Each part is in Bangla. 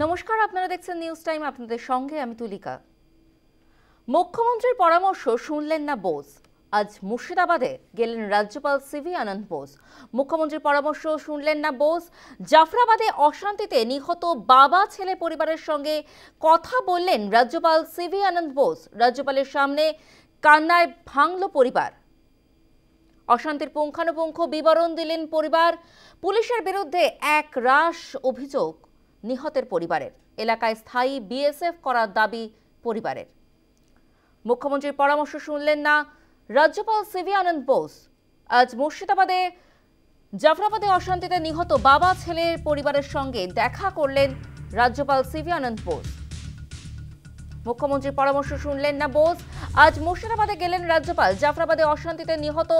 নমস্কার, আপনারা দেখছেন নিউজ টাইম। আপনাদের সঙ্গে আমি তুলিকা। মুখ্যমন্ত্রীর পরামর্শ শুনলেন না বোস। আজ মুর্শিদাবাদে গেলেন রাজ্যপাল সিভি আনন্দ বোস। মুখ্যমন্ত্রীর পরামর্শ শুনলেন না বোস। জাফরাবাদে অশান্তিতে নিহত বাবা ছেলে পরিবারের সঙ্গে কথা বললেন রাজ্যপাল সিভি আনন্দ বোস। রাজ্যপালের সামনে কান্নায় ভাঙল পরিবার। অশান্তির পুঙ্খানুপুঙ্খ বিবরণ দিলেন পরিবার। পুলিশের বিরুদ্ধে এক রাশ অভিযোগ নিহতের পরিবারের। এলাকায় স্থায়ী বিএসএফ করার দাবি পরিবারের। মুখ্যমন্ত্রীর পরামর্শ শুনলেন না রাজ্যপাল সিভি আনন্দ বোস। আজ মুর্শিদাবাদে জাফরাবাদে অশান্তিতে নিহত বাবা ছেলের পরিবারের সঙ্গে দেখা করলেন রাজ্যপাল সিভি আনন্দ বোস। মুখ্যমন্ত্রীর পরামর্শ শুনলেন না বোস। আজ মুর্শিদাবাদে গেলেন রাজ্যপাল। জাফরাবাদে অশান্তিতে নিহত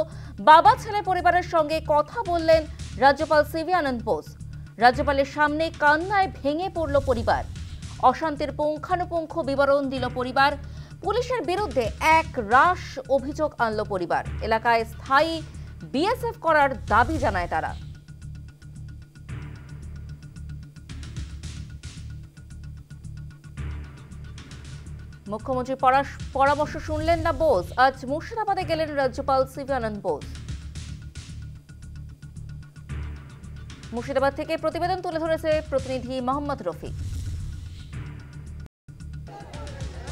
বাবা ছেলে পরিবারের সঙ্গে কথা বললেন রাজ্যপাল সিভি আনন্দ বোস। রাজ্যপালের সামনে কান্নায় ভেঙে পড়ল পরিবার। অশান্তির পুঙ্খানুপুঙ্খ বিবরণ দিল পরিবার। পুলিশের বিরুদ্ধে এক রাশ অভিযোগ আনল পরিবার। এলাকায় স্থায়ী বিএসএফ করার দাবি জানায় তারা। মুখ্যমন্ত্রীর পরামর্শ শুনলেন না বোস। আজ মুর্শিদাবাদে গেলেন রাজ্যপাল সিভি আনন্দ বোস। মুর্শিদাবাদ থেকে প্রতিবেদন তুলে ধরেছে প্রতিনিধি মোহাম্মদ রফি।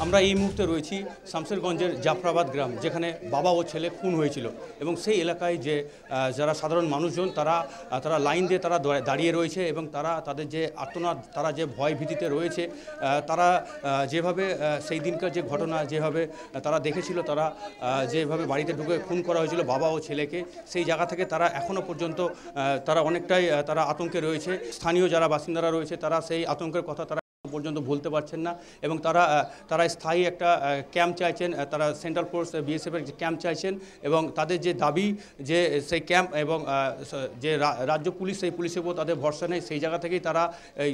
আমরা এই মুহূর্তে রয়েছি শামসেরগঞ্জের জাফরাবাদ গ্রাম, যেখানে বাবা ও ছেলে খুন হয়েছিল এবং সেই এলাকায় যে যারা সাধারণ মানুষজন তারা লাইন দিয়ে তারা দাঁড়িয়ে রয়েছে এবং তাদের যে আর্তনাদ, তারা যে ভয় ভীতিতে রয়েছে, তারা যেভাবে সেই দিনকার যে ঘটনা যেভাবে তারা দেখেছিল, তারা যেভাবে বাড়িতে ঢুকে খুন করা হয়েছিল বাবা ও ছেলেকে, সেই জায়গা থেকে তারা এখনও পর্যন্ত তারা অনেকটাই তারা আতঙ্কে রয়েছে। স্থানীয় যারা বাসিন্দারা রয়েছে তারা সেই আতঙ্কের কথা তারা পর্যন্ত বলতে পারছেন না এবং তারা স্থায়ী একটা ক্যাম্প চাইছেন। তারা সেন্ট্রাল ফোর্স বিএসএফের যে ক্যাম্প চাইছেন এবং তাদের যে দাবি যে সেই ক্যাম্প এবং যে রাজ্য পুলিশ, সেই পুলিশের উপর তাদের ভরসা নেই, সেই জায়গা থেকেই তারা এই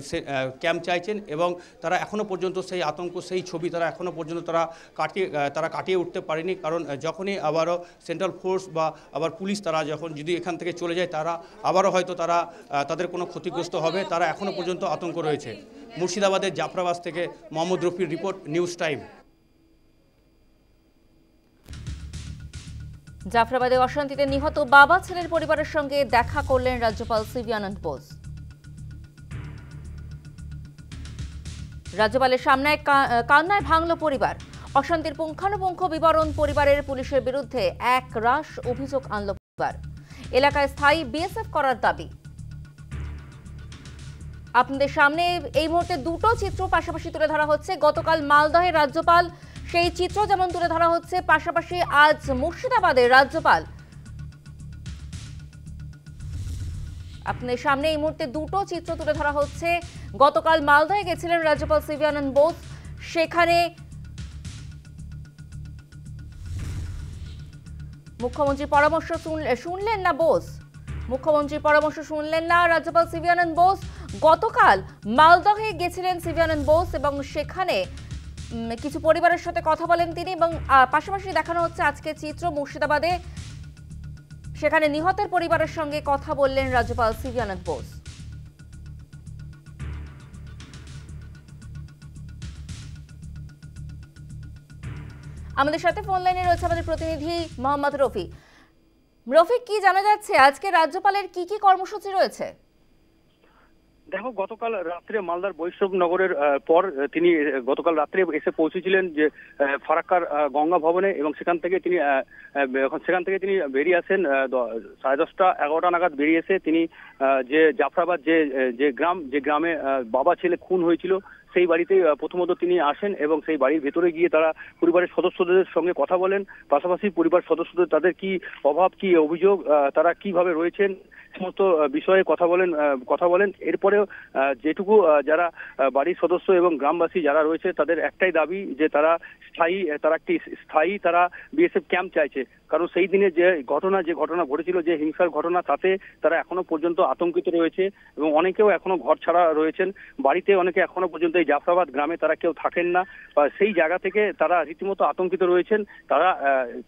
ক্যাম্প চাইছেন এবং তারা এখনও পর্যন্ত সেই আতঙ্ক, সেই ছবি তারা এখনও পর্যন্ত তারা কাটিয়ে উঠতে পারেনি। কারণ যখনই আবারও সেন্ট্রাল ফোর্স বা আবার পুলিশ তারা যদি এখান থেকে চলে যায়, তারা আবারও হয়তো তাদের কোনো ক্ষতিগ্রস্ত হবে, তারা এখনও পর্যন্ত আতঙ্ক রয়েছে। মুর্শিদাবাদের জাফরাবাদ থেকে মোহাম্মদ রফির রিপোর্ট, নিউজ টাইম। জাফরাবাদে অশান্তিতে নিহত বাবা ছেলের পরিবারের সঙ্গে দেখা করলেন রাজ্যপাল সিভি আনন্দ বোস। রাজ্যপালের সামনে কান্নায় ভাঙল পরিবার। অশান্তির পুঙ্খানুপুঙ্খ বিবরণ পরিবারের। পুলিশের বিরুদ্ধে এক রাশ অভিযোগ আনল পরিবার। এলাকায় স্থায়ী বিএসএফ করার দাবি। আপনাদের সামনে এই মুহূর্তে দুটো চিত্র পাশাপাশি তুলে ধরা হচ্ছে। গতকাল মালদহের রাজ্যপাল, সেই চিত্র যেমন তুলে ধরা হচ্ছে, পাশাপাশি আজ মুর্শিদাবাদের রাজ্যপাল। আপনাদের সামনে এই মুহূর্তে দুটো চিত্র তুলে ধরা হচ্ছে। গতকাল মালদহে গেছিলেন রাজ্যপাল সিভি আনন্দ বোস। সেখানে মুখ্যমন্ত্রীর পরামর্শ শুনলেন না বোস। মুখ্যমন্ত্রীর পরামর্শ শুনলেন না রাজ্যপাল সিভি আনন্দ বোস। গতকাল মালদহে গেছিলেন সিভি আনন্দ বোস এবং সেখানে কিছু পরিবারের সাথে কথা বলেন তিনি এবং পাশাপাশি দেখানো হচ্ছে আজকে চিত্র মুর্শিদাবাদে। সেখানে নিহতের পরিবারের সঙ্গে কথা বললেন রাজ্যপাল সিভি আনন্দ বোস। আমাদের সাথে ফোন লাইনে রয়েছে আমাদের প্রতিনিধি মোহাম্মদ রফি। রফিক, কি জানা যাচ্ছে আজকে রাজ্যপালের কি কি কর্মসূচি রয়েছে? দেখো, গতকাল রাত্রে মালদার বৈষ্ণবনগরের পর তিনি গতকাল রাত্রে এসে পৌঁছেছিলেন যে ফারাক্কার গঙ্গা ভবনে এবং সেখান থেকে তিনি বেরিয়ে আসেন 10:30 11টা নাগাদ। বেরিয়ে এসে তিনি যে জাফরাবাদ যে গ্রামে বাবা ছেলে খুন হয়েছিল সেই বাড়িতে প্রথমত তিনি আসেন এবং সেই বাড়ির ভেতরে গিয়ে তারা পরিবারের সদস্যদের সঙ্গে কথা বলেন। পাশাপাশি পরিবার সদস্যদের তাদের কি অভাব, কি অভিযোগ, তারা কিভাবে রয়েছেন সমস্ত বিষয়ে কথা বলেন। এরপরেও যেটুকু যারা বাড়ির সদস্য এবং গ্রামবাসী যারা রয়েছে তাদের একটাই দাবি যে তারা একটি স্থায়ী বিএসএফ ক্যাম্প চাইছে। কারণ সেই দিনে যে ঘটনা ঘটেছিল, যে হিংসার ঘটনা, তাতে তারা এখনো পর্যন্ত আতঙ্কিত রয়েছে এবং অনেকেও এখনো ঘর ছাড়া রয়েছেন। বাড়িতে অনেকে এখনো পর্যন্ত এই জাফরাবাদ গ্রামে তারা কেউ থাকেন না। সেই জায়গা থেকে তারা রীতিমতো আতঙ্কিত রয়েছেন।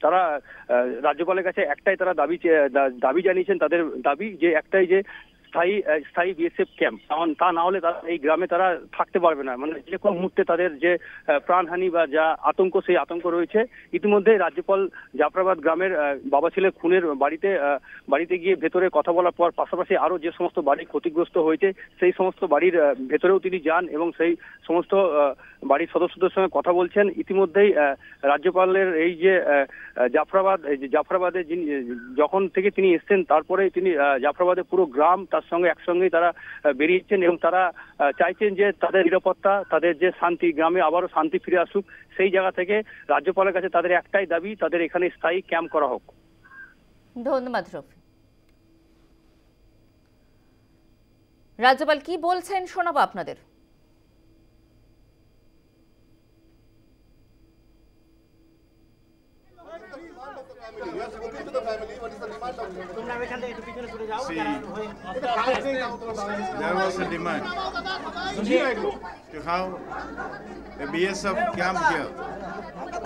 তারা রাজ্যপালের কাছে একটাই তারা দাবি জানিয়েছেন। তাদের দাবি যে একটাই, যে স্থায়ী বিএসএফ ক্যাম্প, তা না হলে তারা এই গ্রামে তারা থাকতে পারবে না। মানে যে কোনো মুহূর্তে তাদের যে প্রাণহানি বা যা আতঙ্ক, সেই আতঙ্ক রয়েছে। ইতিমধ্যে রাজ্যপাল জাফরাবাদ গ্রামের বাবা ছেলে খুনের বাড়িতে গিয়ে ভেতরে কথা বলার পর পাশাপাশি আরো যে সমস্ত বাড়ি ক্ষতিগ্রস্ত হয়েছে সেই সমস্ত বাড়ির ভেতরেও তিনি যান এবং সেই সমস্ত বাড়ির সদস্যদের সঙ্গে কথা বলছেন। ইতিমধ্যেই রাজ্যপালের এই যে জাফরাবাদে যখন থেকে তিনি এসছেন তারপরে তিনি জাফরাবাদে পুরো গ্রাম তার সঙ্গে একসঙ্গেই তারা বেরিয়েছেন এবং তারা চাইছেন যে তাদের নিরাপত্তা, তাদের যে শান্তি, গ্রামে আবারও শান্তি ফিরে আসুক। সেই জায়গা থেকে রাজ্যপালের কাছে তাদের একটাই দাবি, তাদের এখানে স্থায়ী ক্যাম্প করা হোক। ধন্যবাদ রফি। রাজ্যপাল কি বলছেন শোনাবো আপনাদের। See, there was a demand to have a BSF camp here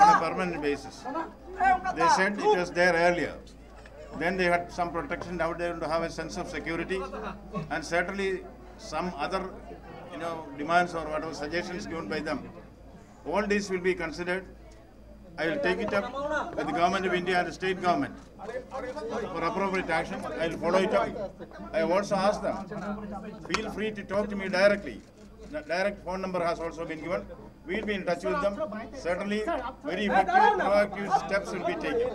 on a permanent basis. They said it was there earlier. Then they had some protection. Now they want to have a sense of security, and certainly some other, demands or whatever suggestions given by them. All this will be considered. I will take it up with the government of India and the state government for appropriate action. I will follow it up. I have also asked them, feel free to talk to me directly. The direct phone number has also been given. We will be in touch with them. Certainly, very effective, proactive steps will be taken.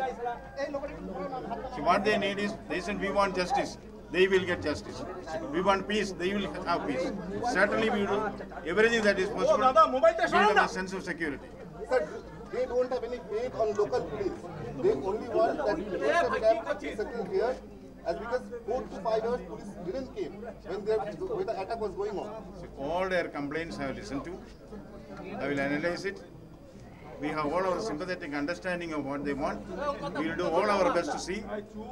See, what they need is, they said we want justice. They will get justice. We want peace. They will have peace. Certainly, we will do everything that is possible to build up a sense of security. They don't have any faith on local police. They only want that BSF camp to be settled here, as because 4 to 5 hours police didn't came when the attack was going on. So all their complaints I have listened to. I will analyze it. We have all our sympathetic understanding of what they want. We will do all our best to see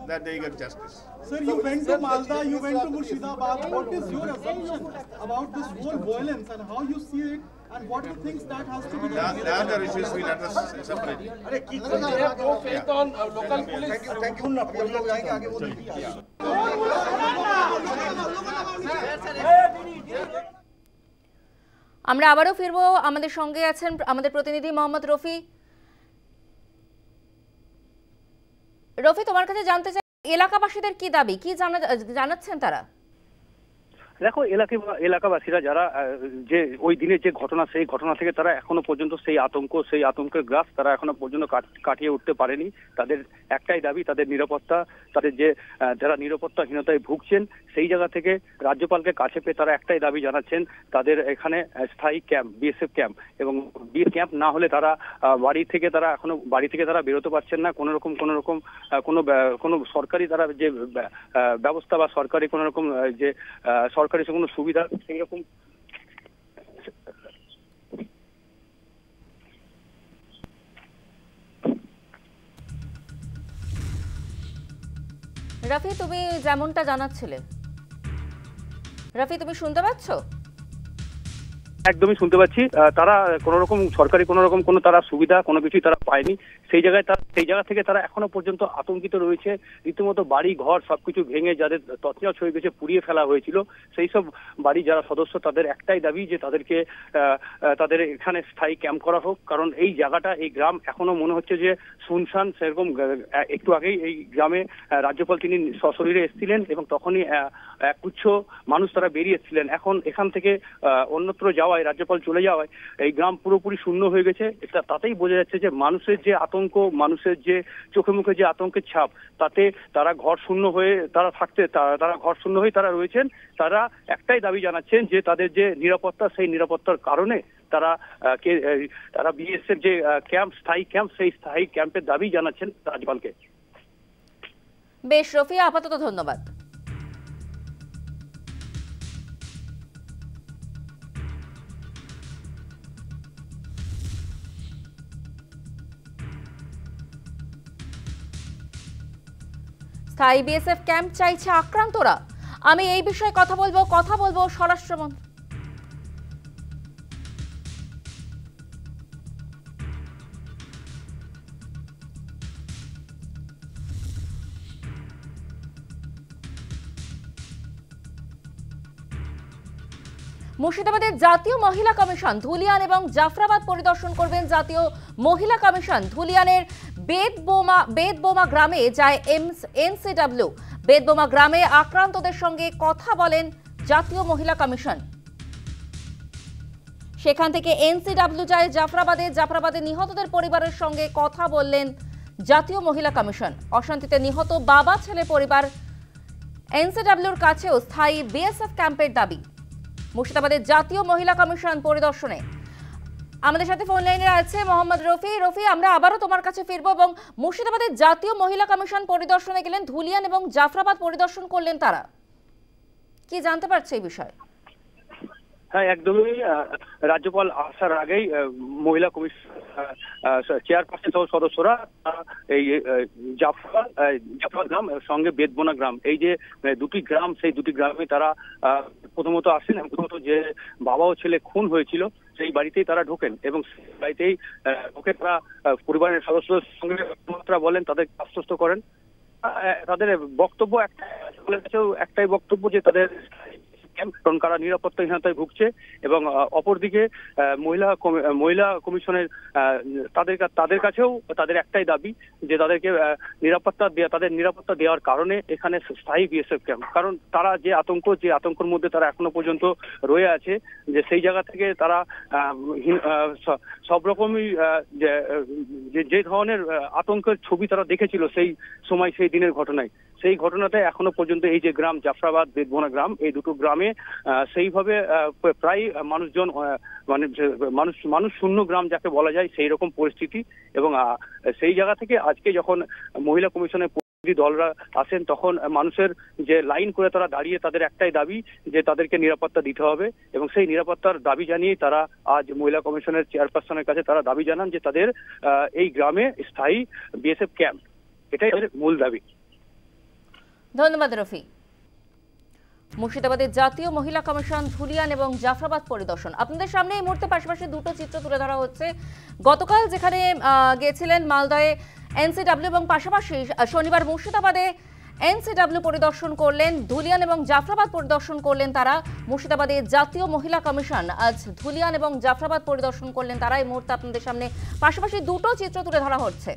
that they get justice. Sir, you went to Malda, you went to Murshidabad. What is your assumption about this whole violence and how you see it, and what you think that has to be done? The other issues we will address separately. They have no faith on local police. Thank you. আমরা আবারও ফিরবো। আমাদের সঙ্গে আছেন আমাদের প্রতিনিধি মোহাম্মদ রফি। রফি, তোমার কাছে জানতে চাই এলাকাবাসীদের কি দাবি, কি জানাচ্ছেন তারা? দেখো, এলাকাবাসীরা যারা যে ওই দিনের যে ঘটনা, সেই ঘটনা থেকে তারা এখনো পর্যন্ত সেই আতঙ্কের গ্রাস তারা এখনো পর্যন্ত কাটিয়ে উঠতে পারেনি। তাদের একটাই দাবি, তাদের নিরাপত্তা, তাদের যে যারা নিরাপত্তাহীনতায় ভুগছেন সেই জায়গা থেকে রাজ্যপালকে কাছে পেয়ে তারা একটাই দাবি জানাচ্ছেন, তাদের এখানে স্থায়ী ক্যাম্প, বিএসএফ ক্যাম্প, এবং ক্যাম্প না হলে তারা বাড়ি থেকে তারা বেরোতে পারছেন না। কোনো সরকারি তারা যে ব্যবস্থা বা সরকারি কোনো রকম যে সরকারি কোনো সুবিধা সেই রকম রাফি, তুমি যেমনটা জানাচ্ছিলে, রাফি তুমি শুনতে পাচ্ছ? একদমই শুনতে পাচ্ছি। তারা কোন রকম সরকারি কোনো তারা সুবিধা কোনো কিছুই তারা পায়নি। সেই জায়গা থেকে তারা এখনো পর্যন্ত আতঙ্কিত রয়েছে। রীতিমতো বাড়ি ঘর সবকিছু ভেঙে যাদের তছনছ হয়ে গেছে, পুড়িয়ে ফেলা হয়েছিল, সেই সব বাড়ি যারা সদস্য তাদের একটাই দাবি যে তাদের এখানে স্থায়ী ক্যাম্প করা হোক। কারণ এই জায়গাটা, এই গ্রাম এখনো মনে হচ্ছে যে শুনশান। সেরকম একটু আগেই এই গ্রামে রাজ্যপাল তিনি সশরীরে এসেছিলেন এবং তখনই একগুচ্ছ মানুষ তারা বেরিয়ে এসেছিলেন। এখন এখান থেকে অন্যত্র যাওয়ায়, রাজ্যপাল চলে যাওয়ায় এই গ্রাম পুরোপুরি শূন্য হয়ে গেছে। তাতেই বোঝা যাচ্ছে যে মানুষের যে আতঙ্ক, মানুষের যে চোখে মুখে যে আতঙ্কের ছাপ, তাতে তারা ঘর শূন্য হয়ে তারা রয়েছেন। তারা একটাই দাবি জানাচ্ছেন যে তাদের যে নিরাপত্তা, সেই নিরাপত্তার কারণে তারা বিএসএফ যে স্থায়ী ক্যাম্প, সেই স্থায়ী ক্যাম্পের দাবি জানাচ্ছেন রাজ্যপালকে। বেশ রফি, আপাতত ধন্যবাদ। স্থায়ী বিএসএফ ক্যাম্প চাইছে আক্রান্তরা। আমি এই বিষয়ে কথা বলবো স্বরাষ্ট্রমন্ত্রী। মুর্শিদাবাদের জাতীয় মহিলা কমিশন ধুলিয়ান এবং জাফরাবাদ পরিদর্শন করবেন জাতীয় মহিলা কমিশন। ধুলিয়ানের বেদবোমা গ্রামে যায় এনসিডব্লিউ। বেদবোমা গ্রামে আক্রান্তদের সঙ্গে কথা বলেন জাতীয় মহিলা কমিশন। সেখান থেকে এনসিডব্লিউ যায় জাফরাবাদে নিহতদের পরিবারের সঙ্গে কথা বললেন জাতীয় মহিলা কমিশন। অশান্তিতে নিহত বাবা ছেলে পরিবার এনসিডব্লিউর কাছেও স্থায়ী বিএসএফ ক্যাম্পের দাবি। মুর্শিদাবাদের জাতীয় মহিলা কমিশন পরিদর্শনে আমাদের সাথে ফোন লাইনে আছে মোহাম্মদ রফি। আমরা আবারও তোমার কাছে ফিরবো এবং মুর্শিদাবাদের জাতীয় মহিলা কমিশন পরিদর্শনে গেলেন, ধুলিয়ান এবং জাফরাবাদ পরিদর্শন করলেন তারা, কি জানতে পারছে এই বিষয়ে? হ্যাঁ, একদমই। রাজ্যপাল আসার আগেই মহিলা কমিশন চেয়ারপারসন সহ সদস্যরা এই জাফরাবাদ গ্রাম সঙ্গে বেদবোনা গ্রাম, এই যে দুটি গ্রাম, সেই দুটি গ্রামে তারা প্রথমত আসেন। প্রথমত যে বাবা ও ছেলে খুন হয়েছিল সেই বাড়িতেই তারা ঢোকেন এবং সেই বাড়িতেই ঢোকে তারা পরিবারের সদস্যদের সঙ্গে কথাবার্তা বলেন, তাদের আশ্বস্ত করেন। তাদের বক্তব্য একটাই বক্তব্য যে তাদের কারণ কারা নিরাপত্তাহীনতায় ভুগছে এবং অপরদিকে মহিলা কমিশনের তাদের কাছেও তাদের একটাই দাবি যে তাদেরকে নিরাপত্তা দেওয়ার কারণে এখানে স্থায়ী বিএসএফ ক্যাম্প। কারণ তারা যে আতঙ্কের মধ্যে তারা এখনো পর্যন্ত রয়ে আছে, যে সেই জায়গা থেকে তারা সব রকমই যে ধরনের আতঙ্কের ছবি তারা দেখেছিল সেই সময়, সেই দিনের ঘটনায়, সেই ঘটনাতে এখনো পর্যন্ত এই যে গ্রাম জাফরাবাদ বেদবোনা গ্রাম, এই দুটো গ্রামে সেইভাবে প্রায় মানুষজন মানে মানুষ শূন্য গ্রাম যাকে বলা যায় সেই রকম পরিস্থিতি। এবং সেই জায়গা থেকে আজকে যখন মহিলা কমিশনের প্রতিনিধি দলরা আসেন তখন মানুষের যে লাইন করে তারা দাঁড়িয়ে তাদের একটাই দাবি যে তাদেরকে নিরাপত্তা দিতে হবে এবং সেই নিরাপত্তার দাবি জানিয়ে তারা আজ মহিলা কমিশনের চেয়ারপারসনের কাছে তারা দাবি জানান যে তাদের এই গ্রামে স্থায়ী বিএসএফ ক্যাম্প, এটাই তাদের মূল দাবি। ধন্যবাদ রফি। মুর্শিদাবাদের জাতীয় মহিলা কমিশন ধুলিয়ান এবং জাফরাবাদ পরিদর্শন আপনাদের সামনে এই মুহূর্তে পাশাপাশি দুটো চিত্র তুলে ধরা হচ্ছে। গতকাল যেখানে গিয়েছিলেন মালদায় এনসিডব্লিউ এবং পাশাপাশি শনিবার মুর্শিদাবাদে এনসিডব্লিউ পরিদর্শন করলেন, ধুলিয়ান এবং জাফরাবাদ পরিদর্শন করলেন তারা। মুর্শিদাবাদের জাতীয় মহিলা কমিশন আজ ধুলিয়ান এবং জাফরাবাদ পরিদর্শন করলেন তারা। এই মুহূর্তে আপনাদের সামনে পাশাপাশি দুটো চিত্র তুলে ধরা হচ্ছে।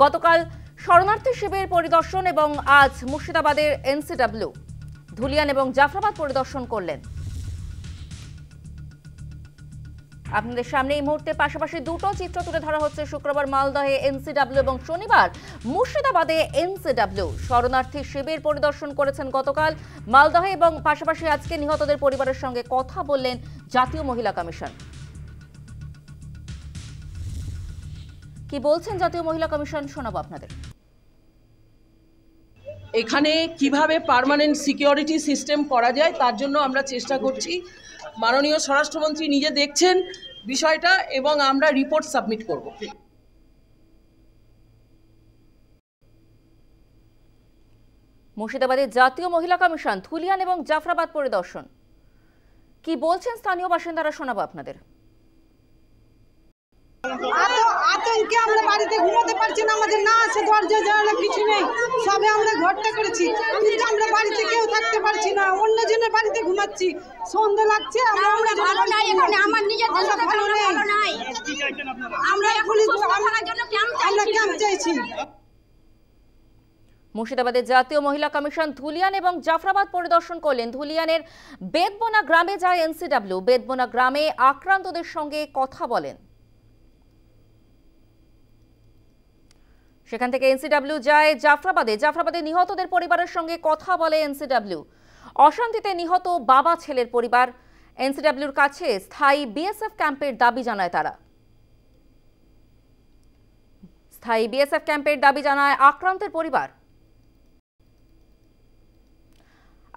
গতকাল শরণার্থী শিবির পরিদর্শন এবং আজ মুর্শিদাবাদের এনসিডব্লিউ ধুলিয়ান এবং জাফরাবাদ পরিদর্শন করলেন। আপনাদের সামনে এই মুহূর্তে পাশাপাশি দুটো চিত্র তুলে ধরা হচ্ছে। শুক্রবার মালদহে এনসিডব্লিউ এবং শনিবার মুর্শিদাবাদে এনসিডব্লিউ শরণার্থী শিবির পরিদর্শন করেছেন গতকাল মালদহে এবং পাশাপাশি আজকে নিহতদের পরিবারের সঙ্গে কথা বললেন জাতীয় মহিলা কমিশন। কি বলছেন জাতীয় মহিলা কমিশন শোনাবো আপনাদের। এখানে কিভাবে পার্মানেন্ট সিকিউরিটি সিস্টেম করা যায় তার জন্য আমরা চেষ্টা করছি। মাননীয় স্বরাষ্ট্রমন্ত্রী নিজে দেখছেন বিষয়টা এবং আমরা রিপোর্ট সাবমিট করব। মুর্শিদাবাদের জাতীয় মহিলা কমিশন ধুলিয়ান এবং জাফরাবাদ পরিদর্শন, কি বলছেন স্থানীয় বাসিন্দারা শোনাবো আপনাদের। আতঙ্কে আমরা বাড়িতে ঘুমাতে পারছি না, আমাদের না আছে দরজা জানালা কিছু নেই, সবে আমরা ঘরটা করেছি কিন্তু আমরা বাড়িতে কেউ থাকতে পারছি না, অন্যজনের বাড়িতে ঘুমাচ্ছি। সন্ধ্যা লাগছে আমরা ভালো নাই, এখানে আমার নিজের দেশে ভালো নাই, আমরা পুলিশ আমরা ক্যাম্প চাইছি। মুর্শিদাবাদের জাতীয় মহিলা কমিশন ধুলিয়ান এবং জাফরাবাদ পরিদর্শন করলেন। ধুলিয়ানের বেদবোনা গ্রামে যায় এনসিডব্লিউ, বেদবোনা গ্রামে আক্রান্তদের সঙ্গে কথা বলেন। সেখান থেকে এনসিডব্লিউ যায় জাফরাবাদে নিহতদের পরিবারের সঙ্গে কথা বলে এনসিডব্লিউ। অশান্তিতে নিহত বাবা ছেলের পরিবার এনসিডব্লিউর কাছে স্থায়ী বিএসএফ ক্যাম্পের দাবি জানায় তারা। স্থায়ী বিএসএফ ক্যাম্পের দাবি জানায় আক্রান্তের পরিবার।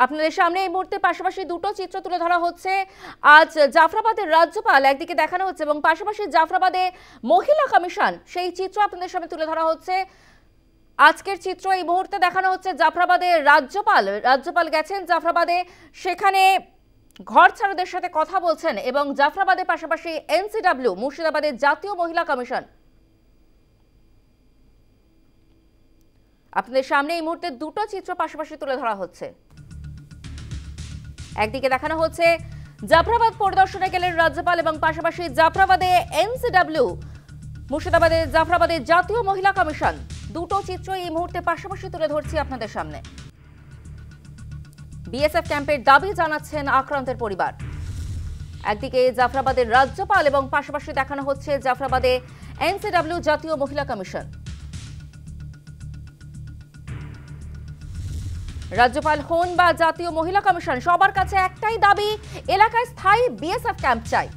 আপনাদের সামনে এই মুহূর্তে পাশাপাশি দুটো চিত্র তুলে ধরা হচ্ছে। আজ জাফরাবাদের রাজ্যপাল একদিকে দেখানো হচ্ছে এবং পাশাপাশি জাফরাবাদে মহিলা কমিশন, সেই চিত্র আপনাদের সামনে তুলে ধরা হচ্ছে। আজকের চিত্র এই মুহূর্তে দেখানো হচ্ছে জাফরাবাদে রাজ্যপাল গেছেন জাফরাবাদে, সেখানে ঘর ছাড়াদের সাথে কথা বলছেন এবং জাফরাবাদের পাশাপাশি এনসিডব্লিউ মুর্শিদাবাদের জাতীয় মহিলা কমিশন। আপনাদের সামনে এই মুহূর্তে দুটো চিত্র পাশাপাশি তুলে ধরা হচ্ছে। একদিকে দেখানো হচ্ছে জাফরাবাদ পরিদর্শনে গেলেন রাজ্যপাল এবং পাশাপাশি জাফরাবাদে এনসিডব্লিউ, মুর্শিদাবাদে জাফরাবাদে জাতীয় মহিলা কমিশন। দুটো চিত্র এই মুহূর্তে পাশাপাশি তুলে ধরছি আপনাদের সামনে। বিএসএফ ক্যাম্পের দাবি জানাচ্ছেন আক্রান্তের পরিবার। একদিকে জাফরাবাদের রাজ্যপাল এবং পাশাপাশি দেখানো হচ্ছে জাফরাবাদে এনসিডব্লিউ জাতীয় মহিলা কমিশন। রাজ্যপাল হন বা জাতীয় মহিলা কমিশন, সবার কাছে একটাই দাবি, এলাকায় স্থায়ী বিএসএফ ক্যাম্প চাই।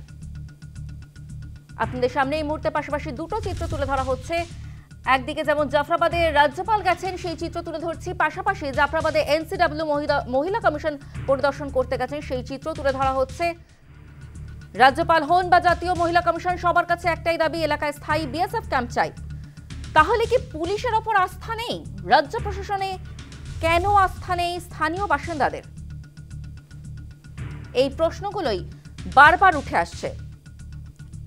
আপনাদের সামনে এই মুহূর্তে পাশাপাশি দুটো চিত্র তুলে ধরা হচ্ছে। একদিকে যেমন জাফরাবাদে রাজ্যপাল গেছেন সেই চিত্র তুলে ধরছি, পাশাপাশি জাফরাবাদে এনসিডব্লিউ মহিলা কমিশন পরিদর্শন করতে গেছেন সেই চিত্র তুলে ধরা হচ্ছে। রাজ্যপাল হন বা জাতীয় মহিলা কমিশন, সবার কাছে একটাই দাবি, এলাকায় স্থায়ী বিএসএফ ক্যাম্প চাই। তাহলে কি পুলিশের ওপর আস্থা নেই? রাজ্য প্রশাসনে কেন আস্থা নেই স্থানীয় বাসিন্দাদের? এই প্রশ্নগুলোই বারবার উঠে আসছে।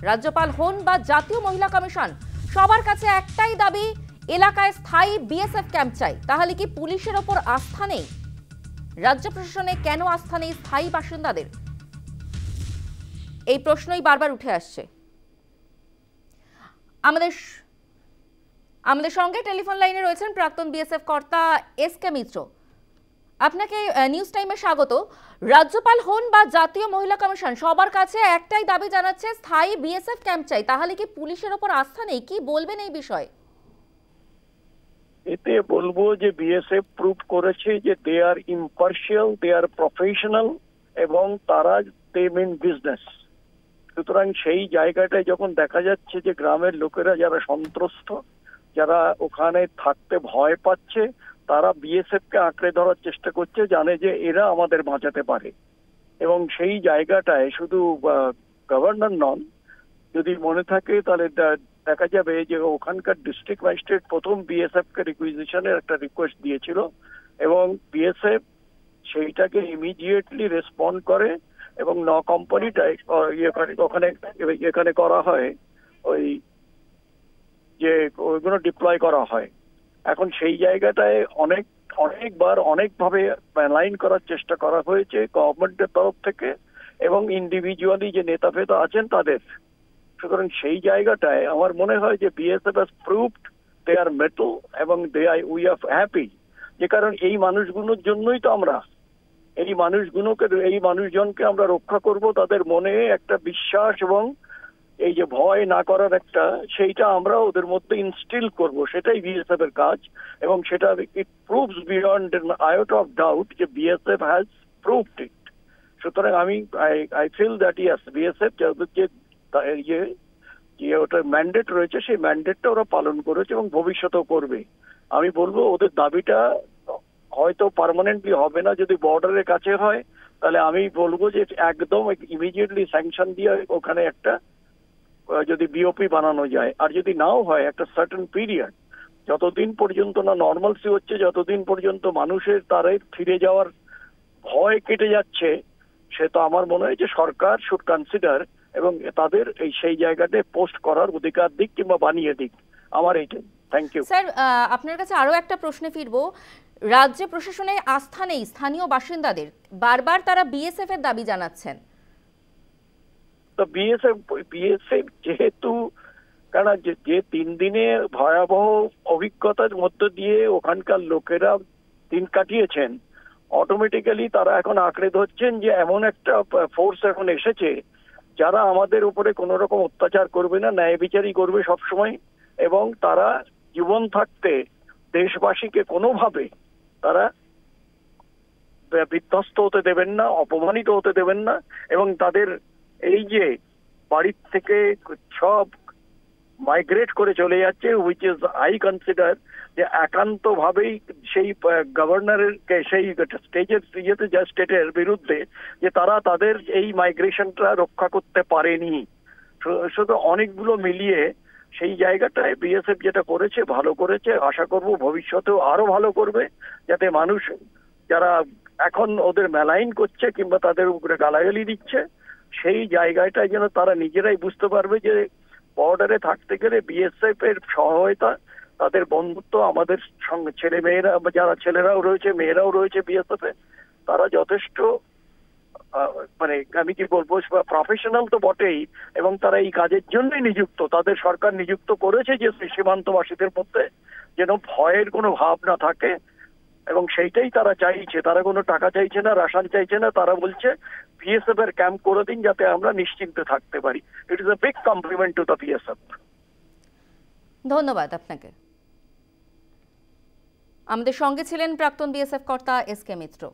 রাজ্যপাল হন বা জাতীয় মহিলা কমিশন, সবার কাছে একটাই দাবি, এলাকায় স্থায়ী বিএসএফ ক্যাম্প চাই। তাহলে কি পুলিশের ওপর আস্থা নেই? রাজ্য প্রশাসনে কেন আস্থা নেই স্থায়ী বাসিন্দাদের? এই প্রশ্নই বারবার উঠে আসছে। আমাদের সঙ্গে টেলিফোন লাইনে রয়েছেন প্রাক্তন বিএসএফ কর্তা এসকে মিত্র। আপনাকে নিউজ টাইমে স্বাগত। রাজ্যপাল হন বা জাতীয় মহিলা কমিশন, সবার কাছে একটাই দাবি জানাচ্ছে, স্থায়ী বিএসএফ ক্যাম্প চাই। তাহলে কি পুলিশের ওপর আস্থা নেই? কি বলবেন এই বিষয়ে? এতে বলবো যে বিএসএফ প্রুভ করেছে যে দে আর ইম্পার্শিয়াল, দে আর প্রফেশনাল এবং তারা দে মিন বিজনেস। সুতরাং সেই জায়গাটায় যখন দেখা যাচ্ছে যে গ্রামের লোকেরা যারা সন্ত্রস্ত, যারা ওখানে থাকতে ভয় পাচ্ছে, তারা বিএসএফ কে আঁকড়ে ধরার চেষ্টা করছে, জানে যে এরা আমাদের বাঁচাতে পারে। এবং সেই জায়গাটায় শুধু গভর্নর নন, যদি মনে থাকে তাহলে দেখা যাবে যে ওখানকার ডিস্ট্রিক্ট ম্যাজিস্ট্রেট প্রথম বিএসএফ কে রিকুইজিশনের একটা রিকোয়েস্ট দিয়েছিল এবং বিএসএফ সেইটাকে ইমিডিয়েটলি রেসপন্ড করে এবং কোম্পানিটাই ওখানে এখানে করা হয়, ওই যে ওইগুলো ডিপ্লয় করা হয়। এখন সেই জায়গাটায় অনেকবার অনেকভাবে লাইন করার চেষ্টা করা হয়েছে গভর্নমেন্টের তরফ থেকে এবং ইন্ডিভিজুয়ালি যে নেতা ফেতা আছেন তাদের। সুতরাং সেই জায়গাটায় আমার মনে হয় যে BSF has proved they are metal এবং উই আর হ্যাপি, যে কারণ এই মানুষগুলোর জন্যই তো আমরা এই মানুষজনকে আমরা রক্ষা করব, তাদের মনে একটা বিশ্বাস এবং এই যে ভয় না করার একটা, সেইটা আমরা ওদের মধ্যে ইনস্টিল করব, সেটাই বিএসএফ এর কাজ। এবং সেটা it proves beyond iota of doubt যে বিএসএফ হ্যাজ প্রুভড ইট। সুতরাং I feel that yes BSF যে ওটা ম্যান্ডেট রয়েছে সেই ম্যান্ডেটটা ওরা পালন করেছে এবং ভবিষ্যতেও করবে। আমি বলবো ওদের দাবিটা হয়তো পার্মানেন্টলি হবে না, যদি বর্ডারের কাছে হয় তাহলে আমি বলবো যে একদম ইমিডিয়েটলি স্যাংশন দিয়ে ওখানে একটা যদি বিওপি বানানো যায়, আর যদি নাও হয় একটা সার্টেন পিরিয়ড, যতদিন পর্যন্ত না নর্মালসি হচ্ছে, যতদিন পর্যন্ত মানুষের তারাই ফিরে যাওয়ার ভয় কেটে যাচ্ছে, সে তো আমার মনে হয় যে সরকার শুড কনসিডার এবং তাদের সেই জায়গাতে পোস্ট করার অধিকার দিক কিংবা বানিয়ে দিক। আমার এইটাই। Thank you sir. আপনার কাছে আরো একটা প্রশ্নে ফিরবো। রাজ্য প্রশাসনে আস্থা নেই স্থানীয় বাসিন্দাদের, বারবার তারা বিএসএফ এর দাবি জানাচ্ছেন। তো বিএসএফ যেহেতু কারণ যে 3 দিনে ভয়াবহ অভিজ্ঞতার মধ্য দিয়ে ওখানকার লোকেরা দিন কাটিয়েছেন, অটোমেটিক্যালি তারা এখন আঁকড়ে ধরছেন যে এমন একটা ফোর্স এখন এসেছে যারা আমাদের উপরে কোনো রকম অত্যাচার করবে না, ন্যায় বিচারই করবে সবসময়, এবং তারা জীবন থাকতে দেশবাসীকে কোনোভাবে তারা বিধ্বস্ত হতে দেবেন না, অপমানিত হতে দেবেন না। এবং তাদের এই যে বাড়ির থেকে সব মাইগ্রেট করে চলে যাচ্ছে, উইচ ইজ আই কনসিডার যে একান্ত ভাবেই সেই গভর্নরের সেই স্টেটের বিরুদ্ধে যে তারা তাদের এই মাইগ্রেশনটা রক্ষা করতে পারেনি। শুধু অনেকগুলো মিলিয়ে সেই জায়গাটায় বিএসএফ যেটা করেছে ভালো করেছে, আশা করব ভবিষ্যতেও আরো ভালো করবে, যাতে মানুষ যারা এখন ওদের মেলাইন করছে কিংবা তাদের উপরে গালাগালি দিচ্ছে, সেই জায়গাটায় যেন তারা নিজেরাই বুঝতে পারবে যে বর্ডারে থাকতে গেলে বিএসএফ এর সহায়তা, তাদের বন্ধুত্ব, আমাদের সঙ্গে ছেলে মেয়েরা, যারা ছেলেরাও রয়েছে মেয়েরাও রয়েছে বিএসএফ এ, তারা যথেষ্ট মানে আমি কি বলবো, প্রফেশনাল তো বটেই, এবং তারা এই কাজের জন্যই নিযুক্ত। তাদের সরকার নিযুক্ত করেছে যে সীমান্তবাসীদের মধ্যে যেন ভয়ের কোনো ভাব না থাকে, এবং সেইটাই তারা চাইছে। তারা কোনো টাকা চাইছে না, রাশন চাইছে না, তারা বলছে বিএসএফ এর ক্যাম্প করে দিন যাতে আমরা নিশ্চিন্তে থাকতে পারি। It is a big complement to the BSF. ধন্যবাদ আপনাকে। আমাদের সঙ্গে ছিলেন প্রাক্তন বিএসএফ কর্তা এসকে মিত্র।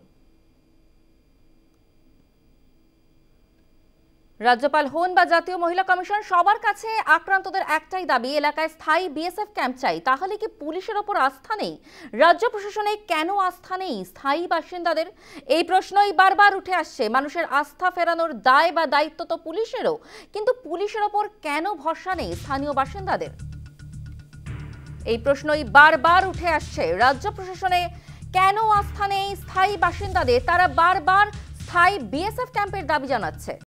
রাজ্যপাল হন বা জাতীয় মহিলা কমিশন, সবার কাছে আক্রান্তদের একটাই দাবি, এলাকায় স্থায়ী বিএসএফ ক্যাম্প চাই। তাহলে কি পুলিশের ওপর আস্থা নেই? রাজ্য প্রশাসনে কেন আস্থা নেই স্থায়ী বাসিন্দাদের? এই প্রশ্নই বারবার উঠে আসছে। মানুষের আস্থা ফেরানোর দায় বা দায়িত্ব তো পুলিশেরও, কিন্তু পুলিশের ওপর কেন ভরসা নেই স্থানীয় বাসিন্দাদের? এই প্রশ্নই বারবার উঠে আসছে। রাজ্য প্রশাসনে কেন আস্থা নেই স্থায়ী বাসিন্দাদের? তারা বারবার স্থায়ী বিএসএফ ক্যাম্পের দাবি জানাচ্ছে।